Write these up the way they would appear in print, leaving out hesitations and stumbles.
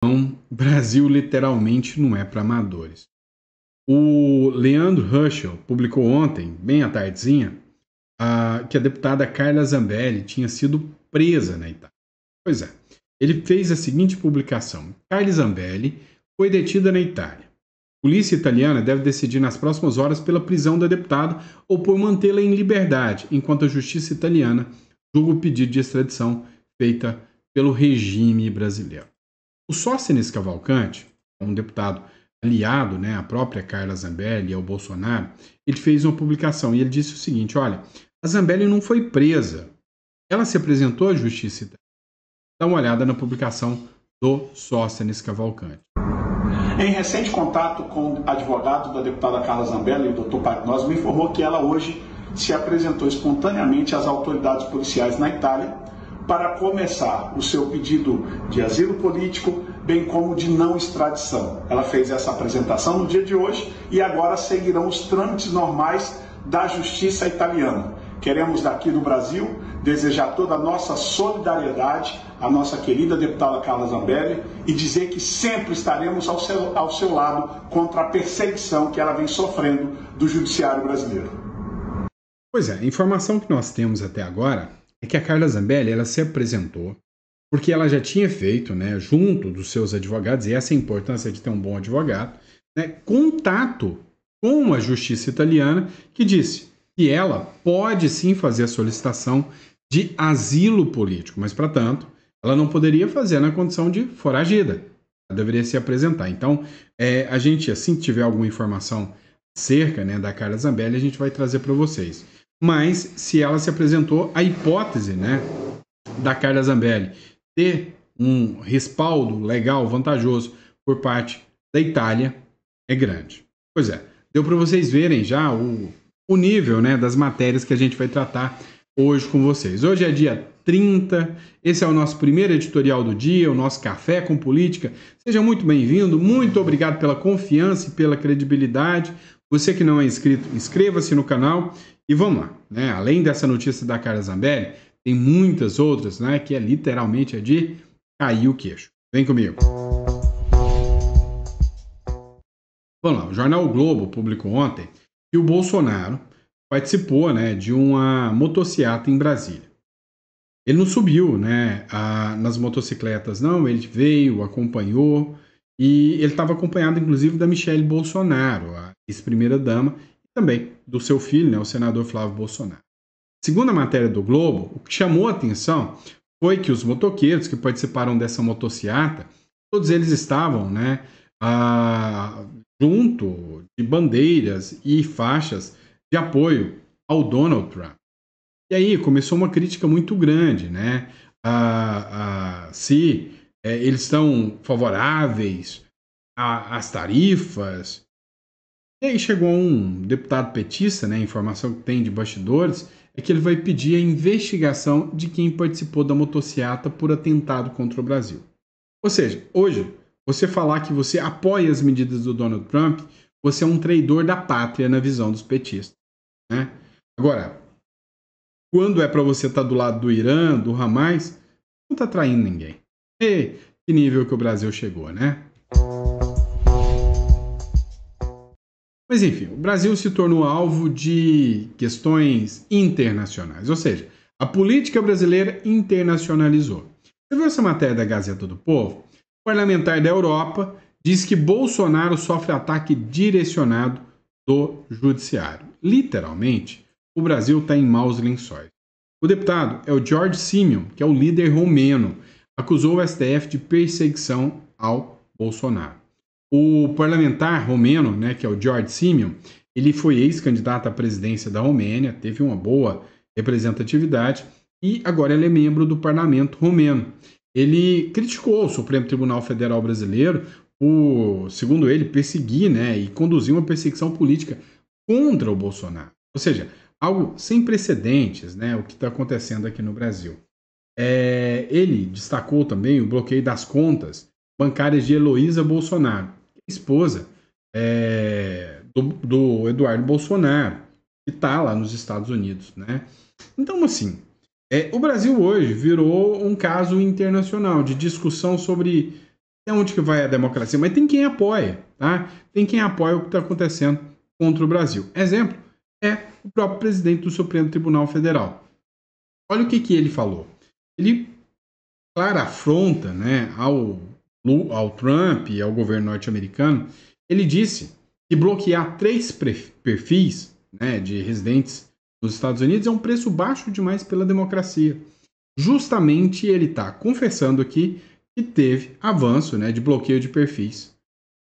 Então, Brasil literalmente não é para amadores. O Leandro Ruschel publicou ontem, bem à tardezinha, que a deputada Carla Zambelli tinha sido presa na Itália. Pois é, ele fez a seguinte publicação: Carla Zambelli foi detida na Itália. A polícia italiana deve decidir nas próximas horas pela prisão da deputada ou por mantê-la em liberdade, enquanto a justiça italiana julga o pedido de extradição feita pelo regime brasileiro. O Sóstenes Cavalcante, um deputado aliado, né, à própria Carla Zambelli e ao Bolsonaro, ele fez uma publicação e ele disse o seguinte: olha, a Zambelli não foi presa, ela se apresentou à justiça italiana. Dá uma olhada na publicação do Sóstenes Cavalcante. Em recente contato com o advogado da deputada Carla Zambelli, o Dr. Pagnosi, me informou que ela hoje se apresentou espontaneamente às autoridades policiais na Itália para começar o seu pedido de asilo político, bem como de não extradição. Ela fez essa apresentação no dia de hoje e agora seguirão os trâmites normais da justiça italiana. Queremos daqui do Brasil desejar toda a nossa solidariedade à nossa querida deputada Carla Zambelli e dizer que sempre estaremos ao seu lado contra a perseguição que ela vem sofrendo do judiciário brasileiro. Pois é, a informação que nós temos até agora é que a Carla Zambelli ela se apresentou porque ela já tinha feito, né, junto dos seus advogados, e essa é a importância de ter um bom advogado, né, contato com a justiça italiana, que disse que ela pode sim fazer a solicitação de asilo político, mas, para tanto, ela não poderia fazer na condição de foragida. Ela deveria se apresentar. Então, a gente, assim que tiver alguma informação acerca, né, da Carla Zambelli, a gente vai trazer para vocês. Mas, se ela se apresentou, a hipótese, né, da Carla Zambelli ter um respaldo legal, vantajoso, por parte da Itália, é grande. Pois é, deu para vocês verem já o nível, né, das matérias que a gente vai tratar hoje com vocês. Hoje é dia 30, esse é o nosso primeiro editorial do dia, o nosso Café com Política. Seja muito bem-vindo, muito obrigado pela confiança e pela credibilidade. Você que não é inscrito, inscreva-se no canal e vamos lá, né? Além dessa notícia da Carla Zambelli, tem muitas outras, né, que literalmente é de cair o queixo. Vem comigo. Vamos lá, o jornal o Globo publicou ontem que o Bolsonaro participou, né, de uma motociata em Brasília. Ele não subiu, né, nas motocicletas, não, ele veio, acompanhou, e ele estava acompanhado, inclusive, da Michelle Bolsonaro, a ex-primeira-dama, e também do seu filho, né, o senador Flávio Bolsonaro. Segundo a matéria do Globo, o que chamou a atenção foi que os motoqueiros que participaram dessa motociata, todos eles estavam, né, junto de bandeiras e faixas de apoio ao Donald Trump. E aí começou uma crítica muito grande, né? Se eles estão favoráveis às tarifas. E aí chegou um deputado petista, né? A informação que tem de bastidores é que ele vai pedir a investigação de quem participou da motociata por atentado contra o Brasil. Ou seja, hoje, você falar que você apoia as medidas do Donald Trump, você é um traidor da pátria na visão dos petistas, né? Agora, quando é para você estar do lado do Irã, do Hamas, não está traindo ninguém. E que nível que o Brasil chegou, né? Mas enfim, o Brasil se tornou alvo de questões internacionais, ou seja, a política brasileira internacionalizou. Você viu essa matéria da Gazeta do Povo? O parlamentar da Europa diz que Bolsonaro sofre ataque direcionado do judiciário. Literalmente, o Brasil está em maus lençóis. O deputado é o George Simeon, que é o líder romeno, acusou o STF de perseguição ao Bolsonaro. O parlamentar romeno, né, que é o George Simeon, ele foi ex-candidato à presidência da Romênia, teve uma boa representatividade e agora ele é membro do parlamento romeno. Ele criticou o Supremo Tribunal Federal Brasileiro por, segundo ele, perseguir, né, e conduzir uma perseguição política contra o Bolsonaro. Ou seja, algo sem precedentes, né, o que está acontecendo aqui no Brasil. Ele destacou também o bloqueio das contas bancárias de Heloísa Bolsonaro, esposa do Eduardo Bolsonaro, que está lá nos Estados Unidos, né? Então, assim, o Brasil hoje virou um caso internacional de discussão sobre Até onde que vai a democracia? Mas tem quem apoia, tá? Tem quem apoia o que está acontecendo contra o Brasil. Exemplo é o próprio presidente do Supremo Tribunal Federal. Olha o que ele falou. Ele, clara afronta, né, ao Trump e ao governo norte-americano, ele disse que bloquear 3 perfis, né, de residentes nos Estados Unidos é um preço baixo demais pela democracia. Justamente ele está confessando aqui que teve avanço, né, de bloqueio de perfis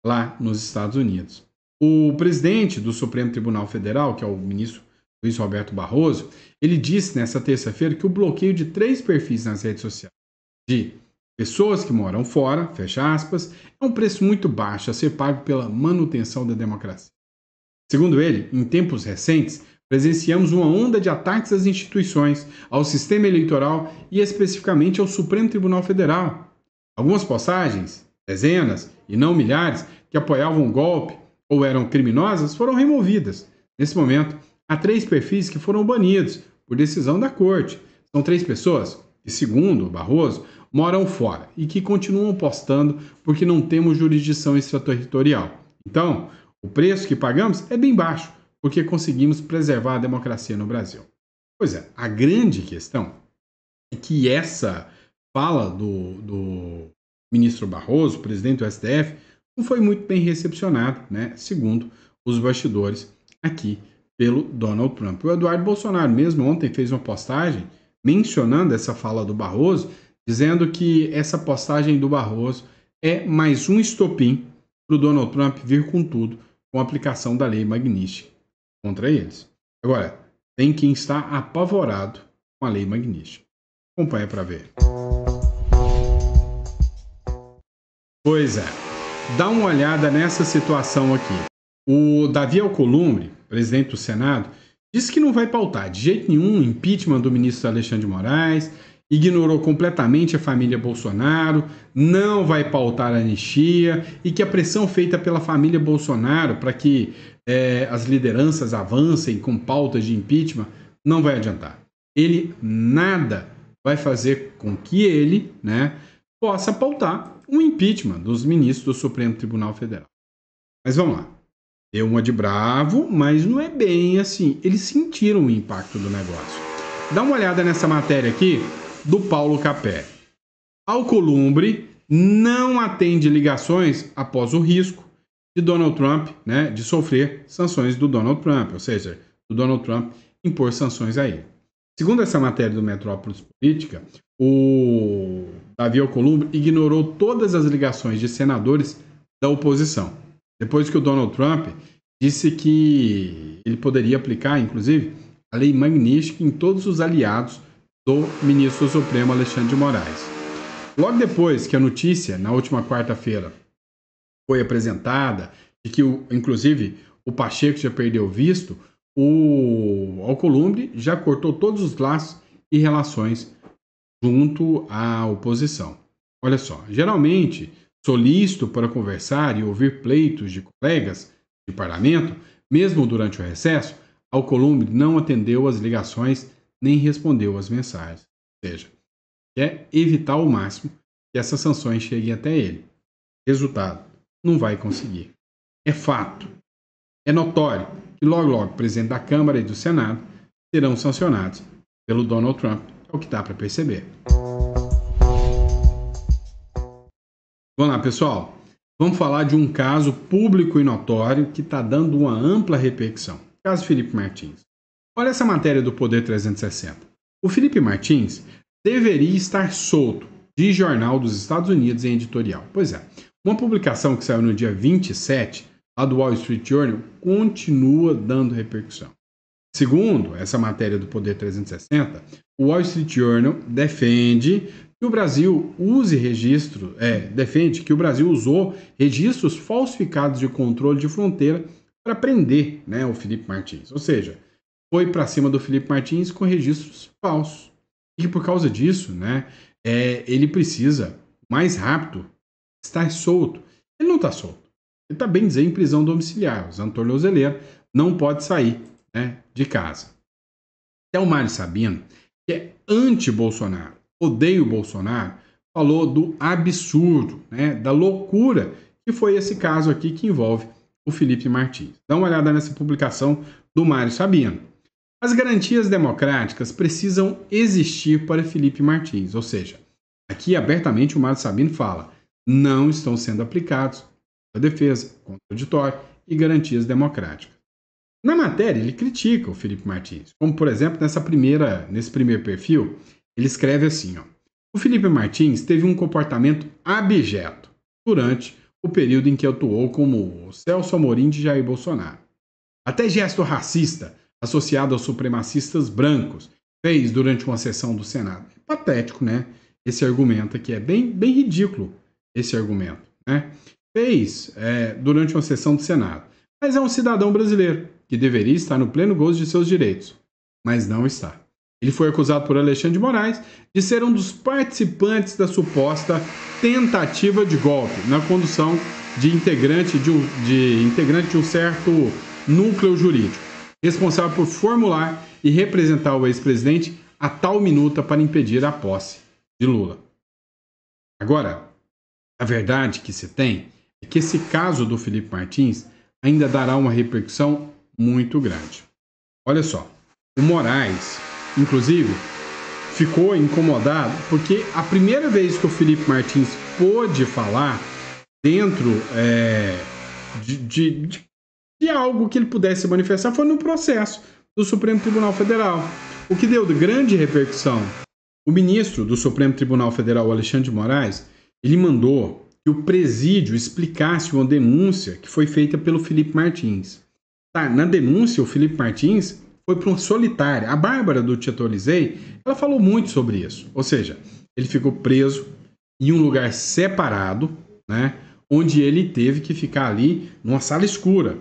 lá nos Estados Unidos. O presidente do Supremo Tribunal Federal, que é o ministro Luiz Roberto Barroso, ele disse nessa terça-feira que o bloqueio de 3 perfis nas redes sociais de pessoas que moram fora, fecha aspas, é um preço muito baixo a ser pago pela manutenção da democracia. Segundo ele, em tempos recentes, presenciamos uma onda de ataques às instituições, ao sistema eleitoral e especificamente ao Supremo Tribunal Federal. Algumas postagens, dezenas e não milhares, que apoiavam o golpe ou eram criminosas, foram removidas. Nesse momento, há 3 perfis que foram banidos por decisão da corte. São 3 pessoas que, segundo Barroso, moram fora e que continuam postando porque não temos jurisdição extraterritorial. Então, o preço que pagamos é bem baixo, porque conseguimos preservar a democracia no Brasil. Pois é, a grande questão é que essa fala do ministro Barroso, presidente do STF, não foi muito bem recepcionada, né, segundo os bastidores aqui pelo Donald Trump. O Eduardo Bolsonaro mesmo ontem fez uma postagem mencionando essa fala do Barroso, dizendo que essa postagem do Barroso é mais um estopim para o Donald Trump vir com tudo com a aplicação da lei Magnitsky contra eles. Agora, tem quem está apavorado com a lei Magnitsky. Acompanha para ver. Pois é, dá uma olhada nessa situação aqui. O Davi Alcolumbre, presidente do Senado, disse que não vai pautar de jeito nenhum o impeachment do ministro Alexandre de Moraes, ignorou completamente a família Bolsonaro, não vai pautar a anistia e que a pressão feita pela família Bolsonaro para que as lideranças avancem com pautas de impeachment não vai adiantar. Ele nada vai fazer com que ele, né, possa pautar um impeachment dos ministros do Supremo Tribunal Federal. Mas vamos lá. Deu uma de bravo, mas não é bem assim. Eles sentiram o impacto do negócio. Dá uma olhada nessa matéria aqui do Paulo Capé. Alcolumbre não atende ligações após o risco de Donald Trump, né, de sofrer sanções do Donald Trump, ou seja, do Donald Trump impor sanções a ele. Segundo essa matéria do Metrópolis Política, o Davi Alcolumbre ignorou todas as ligações de senadores da oposição, depois que o Donald Trump disse que ele poderia aplicar, inclusive, a lei Magnitsky em todos os aliados do ministro do Supremo Alexandre de Moraes. Logo depois que a notícia, na última quarta-feira, foi apresentada, e que, inclusive, o Pacheco já perdeu visto, o Alcolumbre já cortou todos os laços e relações junto à oposição. Olha só, geralmente, solícito para conversar e ouvir pleitos de colegas de parlamento, mesmo durante o recesso, Alcolumbre não atendeu as ligações nem respondeu às mensagens. Ou seja, quer evitar ao máximo que essas sanções cheguem até ele. Resultado, não vai conseguir. É fato, é notório que logo o presidente da Câmara e do Senado serão sancionados pelo Donald Trump, é o que dá para perceber. Vamos lá, pessoal. Vamos falar de um caso público e notório que está dando uma ampla repercussão. Caso Felipe Martins. Olha essa matéria do Poder 360. O Felipe Martins deveria estar solto de jornal dos Estados Unidos em editorial. Pois é, uma publicação que saiu no dia 27, lá do Wall Street Journal, continua dando repercussão. Segundo essa matéria do Poder 360, o Wall Street Journal defende que o Brasil defende que o Brasil usou registros falsificados de controle de fronteira para prender, né, o Felipe Martins. Ou seja, foi para cima do Felipe Martins com registros falsos. E por causa disso, né, ele precisa, mais rápido, estar solto. Ele não está solto. Ele está, bem dizer, em prisão domiciliar, usando tornozeleira, não pode sair, né, de casa. Até o Mário Sabino, que é anti-Bolsonaro, odeia o Bolsonaro, falou do absurdo, né, da loucura que foi esse caso aqui que envolve o Felipe Martins. Dá uma olhada nessa publicação do Mário Sabino. As garantias democráticas precisam existir para Felipe Martins, ou seja, aqui abertamente o Mário Sabino fala, não estão sendo aplicados a defesa, contraditório e garantias democráticas. Na matéria, ele critica o Felipe Martins, como por exemplo nesse primeiro perfil, ele escreve assim, ó, o Felipe Martins teve um comportamento abjeto durante o período em que atuou como o Celso Amorim de Jair Bolsonaro. Até gesto racista associado aos supremacistas brancos fez durante uma sessão do Senado. É patético, né? Esse argumento aqui é bem ridículo, esse argumento, né? Fez durante uma sessão do Senado. Mas é um cidadão brasileiro que deveria estar no pleno gozo de seus direitos, mas não está. Ele foi acusado por Alexandre de Moraes de ser um dos participantes da suposta tentativa de golpe na condução de integrante de um certo núcleo jurídico, responsável por formular e representar o ex-presidente a tal minuta para impedir a posse de Lula. Agora, a verdade que se tem é que esse caso do Felipe Martins ainda dará uma repercussão muito grande. Olha só, o Moraes, inclusive, ficou incomodado porque a primeira vez que o Felipe Martins pôde falar dentro de algo que ele pudesse manifestar foi no processo do Supremo Tribunal Federal, o que deu de grande repercussão. O ministro do Supremo Tribunal Federal, Alexandre de Moraes, ele mandou que o presídio explicasse uma denúncia que foi feita pelo Felipe Martins. Tá, na denúncia, o Felipe Martins foi para uma solitária. A Bárbara do Tietolizei, ela falou muito sobre isso. Ou seja, ele ficou preso em um lugar separado, né, onde ele teve que ficar ali numa sala escura.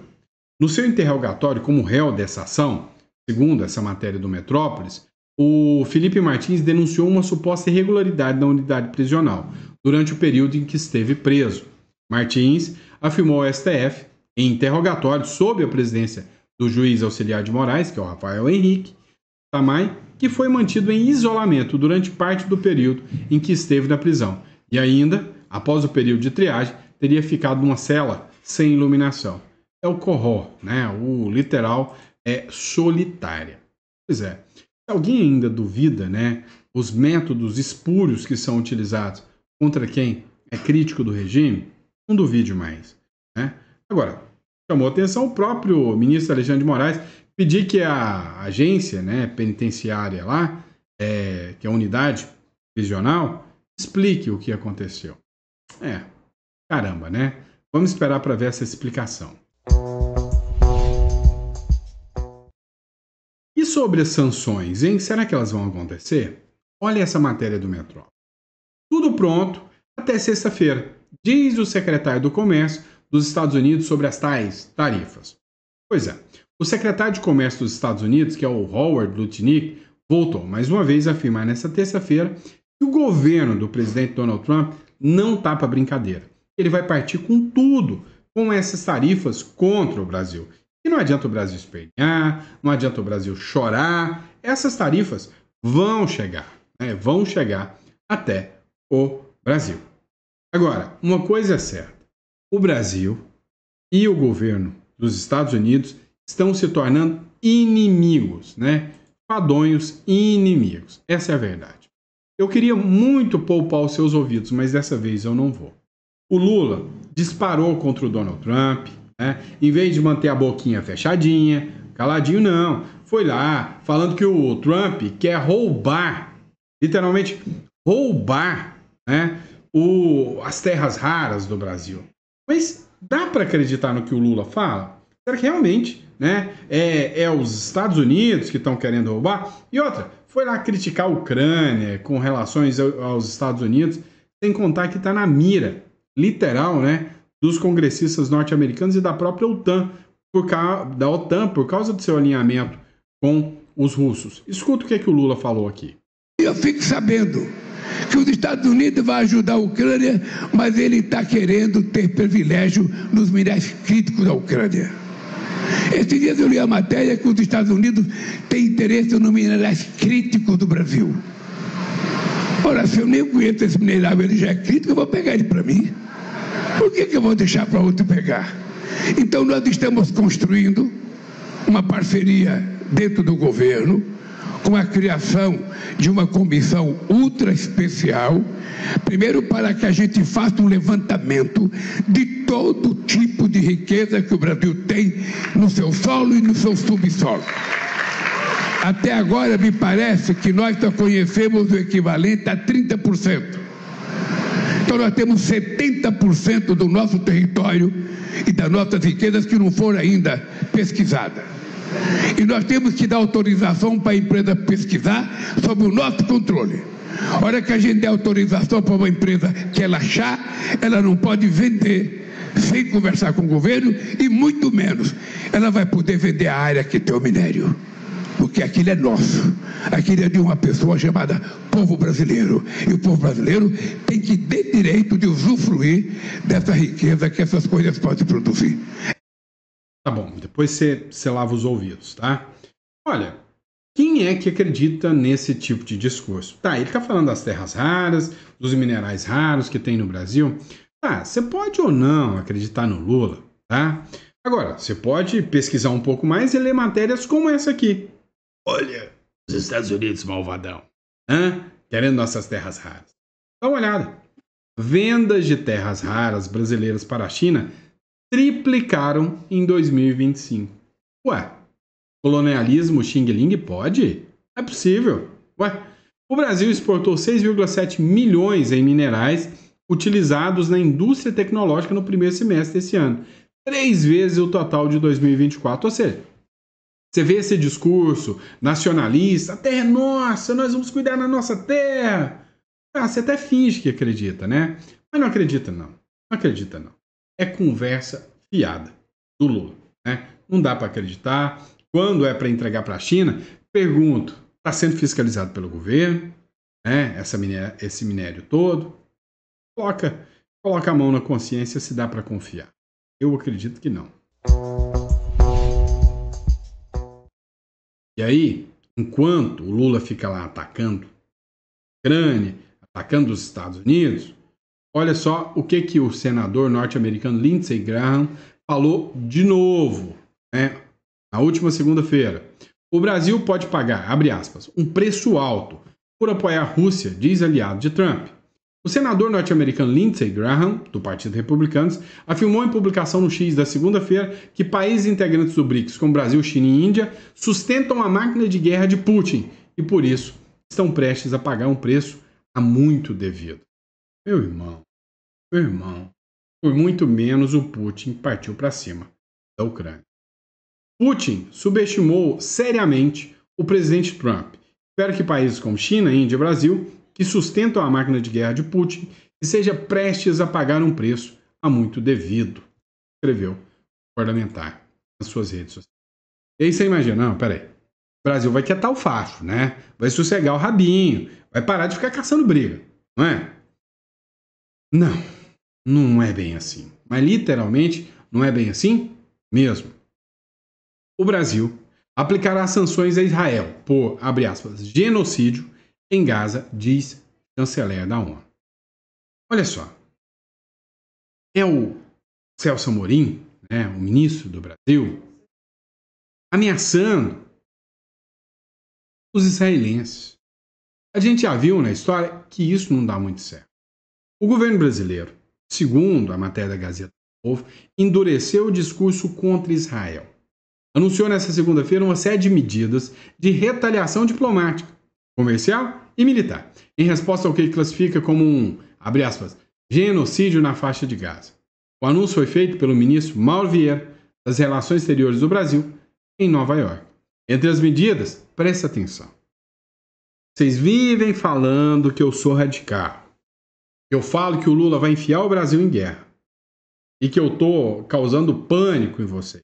No seu interrogatório como réu dessa ação, segundo essa matéria do Metrópolis, o Felipe Martins denunciou uma suposta irregularidade na unidade prisional durante o período em que esteve preso. Martins afirmou ao STF, em interrogatório sob a presidência do juiz auxiliar de Moraes, que é o Rafael Henrique Tamay, que foi mantido em isolamento durante parte do período em que esteve na prisão. E ainda, após o período de triagem, teria ficado numa cela sem iluminação. É o corró, né? O literal é solitária. Pois é. Se alguém ainda duvida, né, os métodos espúrios que são utilizados contra quem é crítico do regime, não duvide mais, né? Agora, chamou atenção o próprio ministro Alexandre de Moraes pedir que a agência, né, penitenciária lá, que é a unidade prisional, explique o que aconteceu. Caramba, né? Vamos esperar para ver essa explicação. E sobre as sanções, hein? Será que elas vão acontecer? Olha essa matéria do Metrópole. Tudo pronto até sexta-feira, diz o secretário do Comércio dos Estados Unidos sobre as tais tarifas. Pois é, o secretário de Comércio dos Estados Unidos, que é o Howard Lutnick, voltou mais uma vez a afirmar nesta terça-feira que o governo do presidente Donald Trump não está para brincadeira. Ele vai partir com tudo, com essas tarifas contra o Brasil. E não adianta o Brasil espernear, não adianta o Brasil chorar. Essas tarifas vão chegar, né? Vão chegar até o Brasil. Agora, uma coisa é certa. O Brasil e o governo dos Estados Unidos estão se tornando inimigos, né? Fadonhos inimigos. Essa é a verdade. Eu queria muito poupar os seus ouvidos, mas dessa vez eu não vou. O Lula disparou contra o Donald Trump, né? Em vez de manter a boquinha fechadinha, caladinho não. Foi lá falando que o Trump quer roubar, literalmente roubar, né, as terras raras do Brasil. Mas dá para acreditar no que o Lula fala? Será que realmente, né, é os Estados Unidos que estão querendo roubar? E outra, foi lá criticar a Ucrânia com relações aos Estados Unidos, sem contar que está na mira, literal, né, dos congressistas norte-americanos e da própria OTAN, por causa do seu alinhamento com os russos. Escuta o que é que o Lula falou aqui. Eu fico sabendo que os Estados Unidos vão ajudar a Ucrânia, mas ele está querendo ter privilégio nos minerais críticos da Ucrânia. Esses dias eu li a matéria que os Estados Unidos têm interesse nos minerais críticos do Brasil. Ora, se eu nem conheço esse mineral, ele já é crítico, eu vou pegar ele para mim. Por que eu vou deixar para outro pegar? Então nós estamos construindo uma parceria dentro do governo, com a criação de uma comissão ultra especial, primeiro para que a gente faça um levantamento de todo tipo de riqueza que o Brasil tem no seu solo e no seu subsolo. Até agora me parece que nós só conhecemos o equivalente a 30%. Então nós temos 70% do nosso território e das nossas riquezas que não foram ainda pesquisadas. E nós temos que dar autorização para a empresa pesquisar sob o nosso controle. A hora que a gente der autorização para uma empresa que ela achar, ela não pode vender sem conversar com o governo e muito menos ela vai poder vender a área que tem o minério. Porque aquilo é nosso, aquilo é de uma pessoa chamada povo brasileiro. E o povo brasileiro tem que ter direito de usufruir dessa riqueza que essas coisas podem produzir. Tá bom, depois você lava os ouvidos, tá? Olha, quem é que acredita nesse tipo de discurso? Tá, ele tá falando das terras raras, dos minerais raros que tem no Brasil. Tá, você pode ou não acreditar no Lula, tá? Agora, você pode pesquisar um pouco mais e ler matérias como essa aqui. Olha, os Estados Unidos malvadão, querendo nossas terras raras. Dá uma olhada. Vendas de terras raras brasileiras para a China triplicaram em 2025. Ué, colonialismo Xing Ling pode? É possível. Ué, o Brasil exportou 6,7 milhões em minerais utilizados na indústria tecnológica no primeiro semestre desse ano. 3 vezes o total de 2024. Ou seja, você vê esse discurso nacionalista, a terra é nossa, nós vamos cuidar da nossa terra. Ah, você até finge que acredita, né? Mas não acredita não. Não acredita não. É conversa fiada do Lula, né? Não dá para acreditar. Quando é para entregar para a China, pergunto, está sendo fiscalizado pelo governo, né? Esse minério todo? Coloca a mão na consciência se dá para confiar. Eu acredito que não. E aí, enquanto o Lula fica lá atacando a Ucrânia, atacando os Estados Unidos, olha só o que o senador norte-americano Lindsey Graham falou de novo, né, na última segunda-feira. O Brasil pode pagar, abre aspas, um preço alto por apoiar a Rússia, diz aliado de Trump. O senador norte-americano Lindsey Graham, do Partido Republicano, afirmou em publicação no X da segunda-feira que países integrantes do BRICS, como Brasil, China e Índia, sustentam a máquina de guerra de Putin e, por isso, estão prestes a pagar um preço há muito devido. Meu irmão, por muito menos o Putin partiu para cima da Ucrânia. Putin subestimou seriamente o presidente Trump. Espero que países como China, Índia e Brasil, que sustentam a máquina de guerra de Putin, esteja prestes a pagar um preço há muito devido, escreveu o parlamentar nas suas redes sociais. E aí você imagina, não, peraí, o Brasil vai quietar o facho, né? Vai sossegar o rabinho, vai parar de ficar caçando briga, não é? Não é bem assim. Mas literalmente não é bem assim mesmo. O Brasil aplicará sanções a Israel por, abre aspas, genocídio em Gaza, diz chanceler da ONU. Olha só. É o Celso Amorim, né, o ministro do Brasil, ameaçando os israelenses. A gente já viu na história que isso não dá muito certo. O governo brasileiro, segundo a matéria da Gazeta do Povo, endureceu o discurso contra Israel. Anunciou nesta segunda-feira uma série de medidas de retaliação diplomática, comercial e militar, em resposta ao que ele classifica como um, abre aspas, genocídio na faixa de Gaza. O anúncio foi feito pelo ministro Mauro Vieira das Relações Exteriores do Brasil em Nova York. Entre as medidas, presta atenção. Vocês vivem falando que eu sou radical. Eu falo que o Lula vai enfiar o Brasil em guerra. E que eu estou causando pânico em vocês.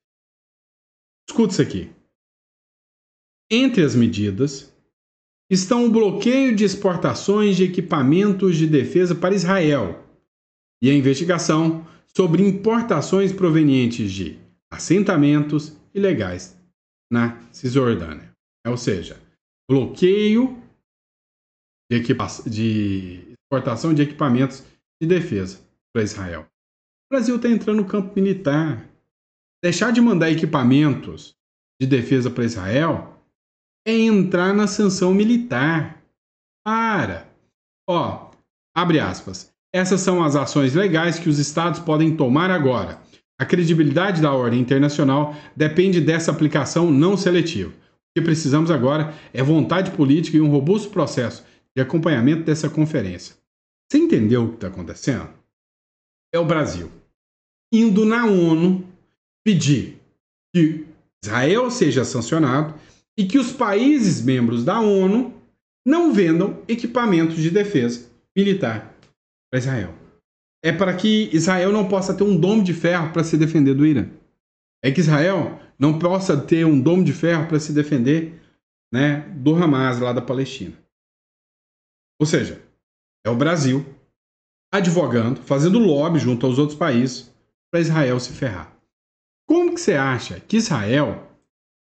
Escuta isso aqui. Entre as medidas estão o bloqueio de exportações de equipamentos de defesa para Israel e a investigação sobre importações provenientes de assentamentos ilegais na Cisjordânia. Ou seja, bloqueio de exportação de equipamentos de defesa para Israel. O Brasil está entrando no campo militar. Deixar de mandar equipamentos de defesa para Israel é entrar na sanção militar. Ó, abre aspas. Essas são as ações legais que os estados podem tomar agora. A credibilidade da ordem internacional depende dessa aplicação não seletiva. O que precisamos agora é vontade política e um robusto processo de acompanhamento dessa conferência. Você entendeu o que está acontecendo? É o Brasil indo na ONU pedir que Israel seja sancionado e que os países membros da ONU não vendam equipamentos de defesa militar para Israel. É para que Israel não possa ter um domo de ferro para se defender do Irã. É que Israel não possa ter um domo de ferro para se defender, né, do Hamas lá da Palestina. Ou seja, é o Brasil advogando, fazendo lobby junto aos outros países para Israel se ferrar. Como que você acha que Israel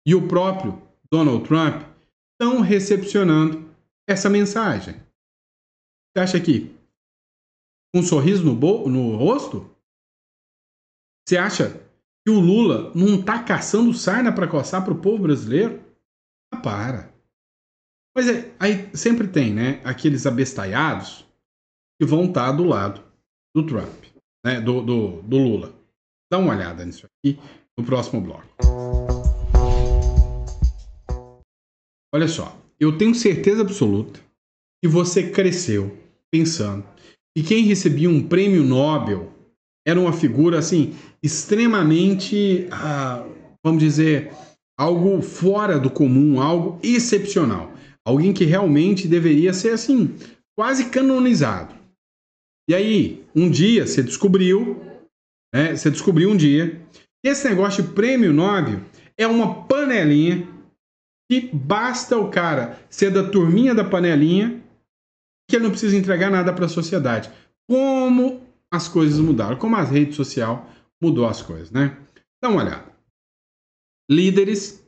e o próprio Donald Trump estão recepcionando essa mensagem? Você acha que com um sorriso no rosto? Você acha que o Lula não está caçando sarna para coçar para o povo brasileiro? Ah, para. Mas aí sempre tem, né, aqueles abestalhados que vão estar do lado do Trump, né, do Lula. Dá uma olhada nisso aqui no próximo bloco. Olha só, eu tenho certeza absoluta que você cresceu pensando que quem recebia um prêmio Nobel era uma figura assim extremamente, vamos dizer, algo fora do comum, algo excepcional. Alguém que realmente deveria ser assim, quase canonizado. E aí, um dia você descobriu um dia que esse negócio de prêmio Nobel é uma panelinha que basta o cara ser da turminha da panelinha que ele não precisa entregar nada para a sociedade. Como as coisas mudaram, como a rede social mudou as coisas, né? Dá uma olhada. Líderes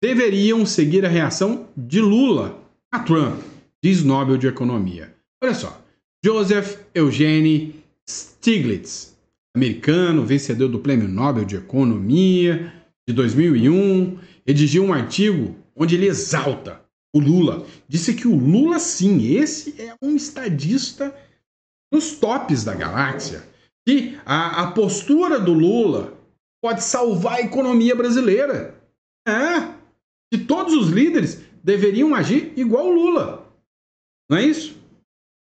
deveriam seguir a reação de Lula a Trump, diz Nobel de Economia. Olha só, Joseph Eugene Stiglitz, americano, vencedor do Prêmio Nobel de Economia de 2001, redigiu um artigo onde ele exalta o Lula. Disse que o Lula, sim, esse é um estadista nos tops da galáxia. Que a postura do Lula pode salvar a economia brasileira. Que todos os líderes deveriam agir igual o Lula. Não é isso?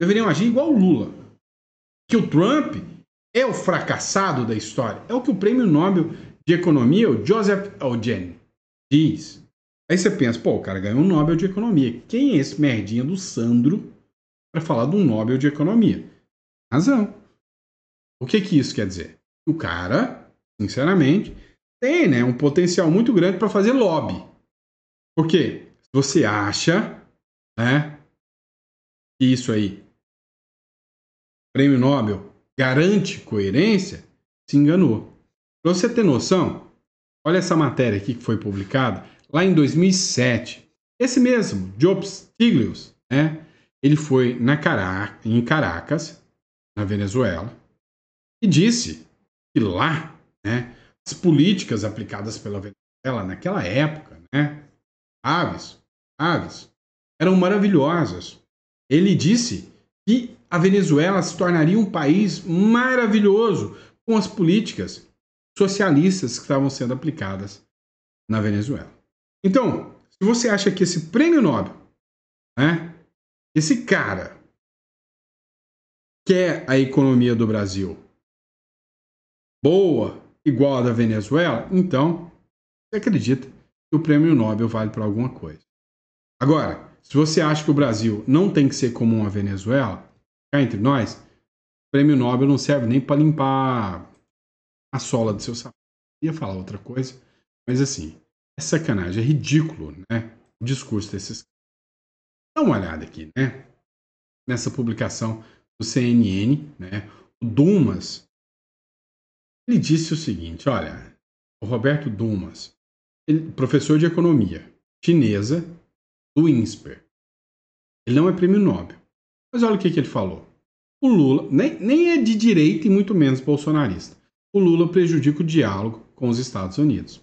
Deveriam agir igual o Lula. Que o Trump é o fracassado da história. É o que o Prêmio Nobel de Economia, o Joseph Eugene, diz. Aí você pensa, o cara ganhou um Nobel de Economia. Quem é esse merdinha do Sandro para falar de um Nobel de Economia? Razão. O que isso quer dizer? O cara, sinceramente, tem, né, um potencial muito grande para fazer lobby. Porque se você acha, né, que isso aí, Prêmio Nobel, garante coerência, se enganou. Para você ter noção, olha essa matéria aqui que foi publicada lá em 2007. Esse mesmo, Joseph Stiglitz, né, ele foi em Caracas, na Venezuela, e disse que lá, né, as políticas aplicadas pela Venezuela naquela época, né, aves, eram maravilhosas. Ele disse que a Venezuela se tornaria um país maravilhoso com as políticas socialistas que estavam sendo aplicadas na Venezuela. Então, se você acha que esse prêmio Nobel, né, esse cara quer a economia do Brasil boa, igual a da Venezuela, então você acredita que o prêmio Nobel vale para alguma coisa. Agora, se você acha que o Brasil não tem que ser como a Venezuela, cá entre nós, o prêmio Nobel não serve nem para limpar a sola do seu sapato. Eu ia falar outra coisa, mas assim, é sacanagem, é ridículo, né? O discurso desses. Dá uma olhada aqui, né? Nessa publicação do CNN, né? O Dumas, ele disse o seguinte, olha, o Roberto Dumas, professor de economia, chinesa, do INSPER. Ele não é prêmio Nobel. Mas olha o que ele falou. O Lula nem é de direita e muito menos bolsonarista. O Lula prejudica o diálogo com os Estados Unidos.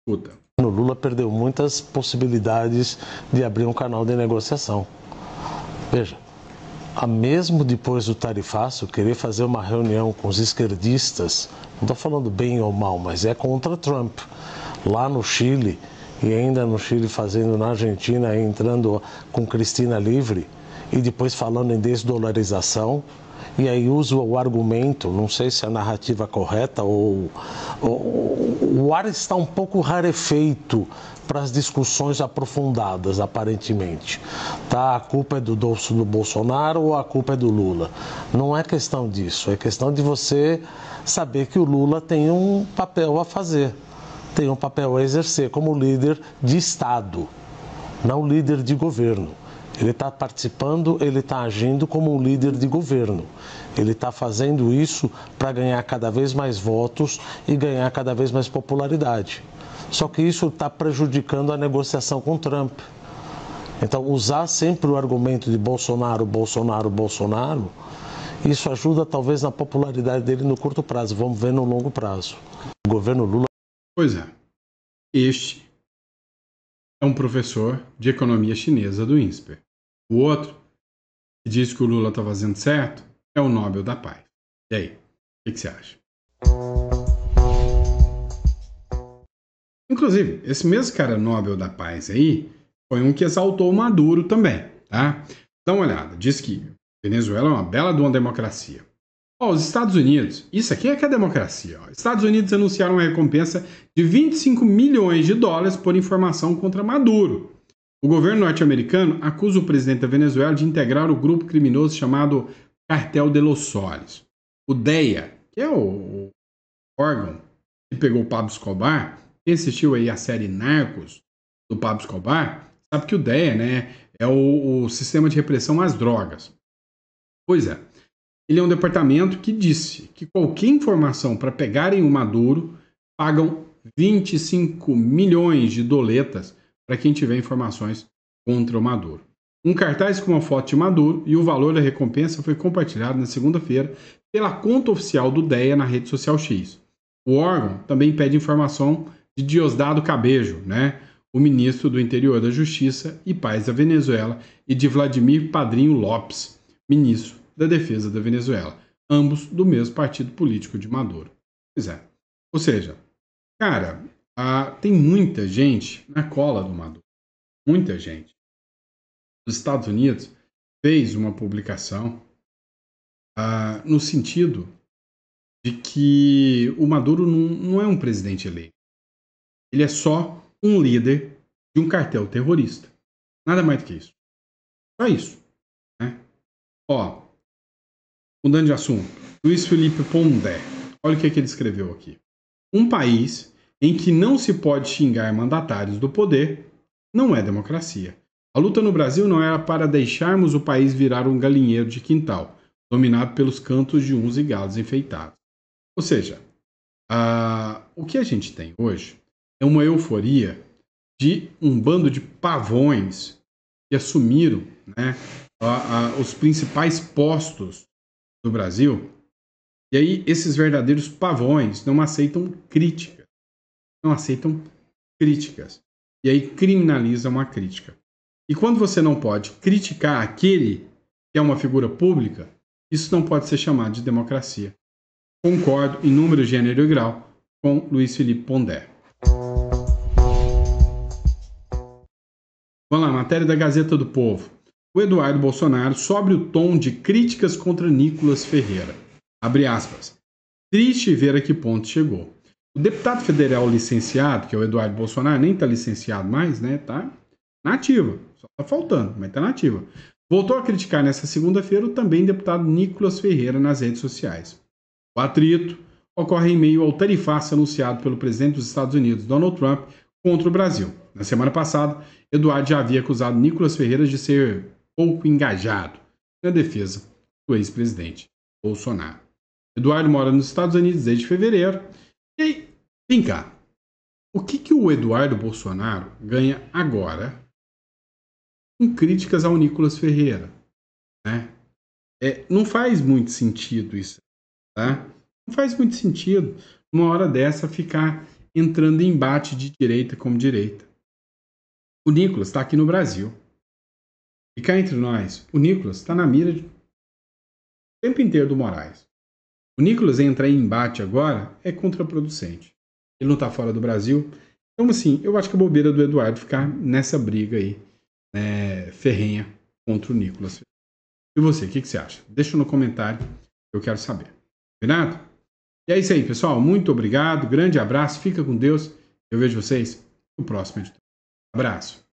Escuta. O Lula perdeu muitas possibilidades de abrir um canal de negociação. Veja, mesmo depois do tarifaço, querer fazer uma reunião com os esquerdistas, não estou falando bem ou mal, mas é contra Trump. Lá no Chile, e ainda no Chile fazendo na Argentina, entrando com Cristina Livre, e depois falando em desdolarização, e aí usa o argumento, não sei se é a narrativa correta, ou o ar está um pouco rarefeito para as discussões aprofundadas, aparentemente. Tá, a culpa é do Bolsonaro ou a culpa é do Lula? Não é questão disso, é questão de você saber que o Lula tem um papel a fazer, tem um papel a exercer como líder de Estado, não líder de governo. Ele está participando, ele está agindo como um líder de governo. Ele está fazendo isso para ganhar cada vez mais votos e ganhar cada vez mais popularidade. Só que isso está prejudicando a negociação com Trump. Então, usar sempre o argumento de Bolsonaro, Bolsonaro, Bolsonaro, isso ajuda talvez na popularidade dele no curto prazo. Vamos ver no longo prazo. O governo Lula... Pois é. Este é um professor de economia chinesa do INSPER. O outro, que diz que o Lula está fazendo certo, é o Nobel da Paz. E aí, o que você acha? Inclusive, esse mesmo cara Nobel da Paz aí, foi um que exaltou o Maduro também, tá? Dá uma olhada, diz que Venezuela é uma bela de uma democracia. Ó, os Estados Unidos, isso aqui é que é democracia. Ó. Estados Unidos anunciaram uma recompensa de 25 milhões de dólares por informação contra Maduro. O governo norte-americano acusa o presidente da Venezuela de integrar o grupo criminoso chamado Cartel de los Soles. O DEA, que é o órgão que pegou o Pablo Escobar, quem assistiu aí a série Narcos do Pablo Escobar, sabe que o DEA, né, é o sistema de repressão às drogas. Pois é, ele é um departamento que disse que qualquer informação para pegarem o Maduro pagam 25 milhões de doletas para quem tiver informações contra o Maduro. Um cartaz com uma foto de Maduro e o valor da recompensa foi compartilhado na segunda-feira pela conta oficial do DEA na rede social X. O órgão também pede informação de Diosdado Cabejo, né, o ministro do Interior da Justiça e Paz da Venezuela, e de Vladimir Padrinho Lopes, ministro da Defesa da Venezuela, ambos do mesmo partido político de Maduro. Pois é. Ou seja, cara, tem muita gente na cola do Maduro. Muita gente. Os Estados Unidos fez uma publicação no sentido de que o Maduro não é um presidente eleito. Ele é só um líder de um cartel terrorista. Nada mais do que isso. Só isso. Né? Ó, mudando de assunto, Luiz Felipe Pondé. Olha o que ele escreveu aqui. Um país em que não se pode xingar mandatários do poder não é democracia. A luta no Brasil não era para deixarmos o país virar um galinheiro de quintal, dominado pelos cantos de uns e galos enfeitados. Ou seja, o que a gente tem hoje é uma euforia de um bando de pavões que assumiram, né, os principais postos do Brasil. E aí esses verdadeiros pavões não aceitam críticas. Não aceitam críticas. E aí criminalizam a crítica. E quando você não pode criticar aquele que é uma figura pública, isso não pode ser chamado de democracia. Concordo em número, gênero e grau com Luiz Felipe Pondé. Vamos lá, matéria da Gazeta do Povo. O Eduardo Bolsonaro sobe o tom de críticas contra Nicolas Ferreira. Abre aspas. Triste ver a que ponto chegou. O deputado federal licenciado, que é o Eduardo Bolsonaro, nem está licenciado mais, né? Tá na ativa. Só está faltando, mas está na ativa. Voltou a criticar nesta segunda-feira o também deputado Nicolas Ferreira nas redes sociais. O atrito ocorre em meio ao tarifaço anunciado pelo presidente dos Estados Unidos, Donald Trump, contra o Brasil. Na semana passada, Eduardo já havia acusado Nicolas Ferreira de ser pouco engajado na defesa do ex-presidente Bolsonaro. Eduardo mora nos Estados Unidos desde fevereiro. E aí, vem cá. O que o Eduardo Bolsonaro ganha agora com críticas ao Nicolas Ferreira, né? Não faz muito sentido isso, tá? Não faz muito sentido, uma hora dessa, ficar entrando em embate de direita com direita. O Nicolas está aqui no Brasil. E cá entre nós, o Nicolas está na mira o tempo inteiro do Moraes. O Nicolas entrar em embate agora é contraproducente. Ele não está fora do Brasil. Então, assim, eu acho que a bobeira do Eduardo ficar nessa briga aí, né, ferrenha contra o Nicolas. E você, o que você acha? Deixa no comentário, eu quero saber. Combinado? E é isso aí, pessoal. Muito obrigado, grande abraço, fica com Deus. Eu vejo vocês no próximo editor. Abraço.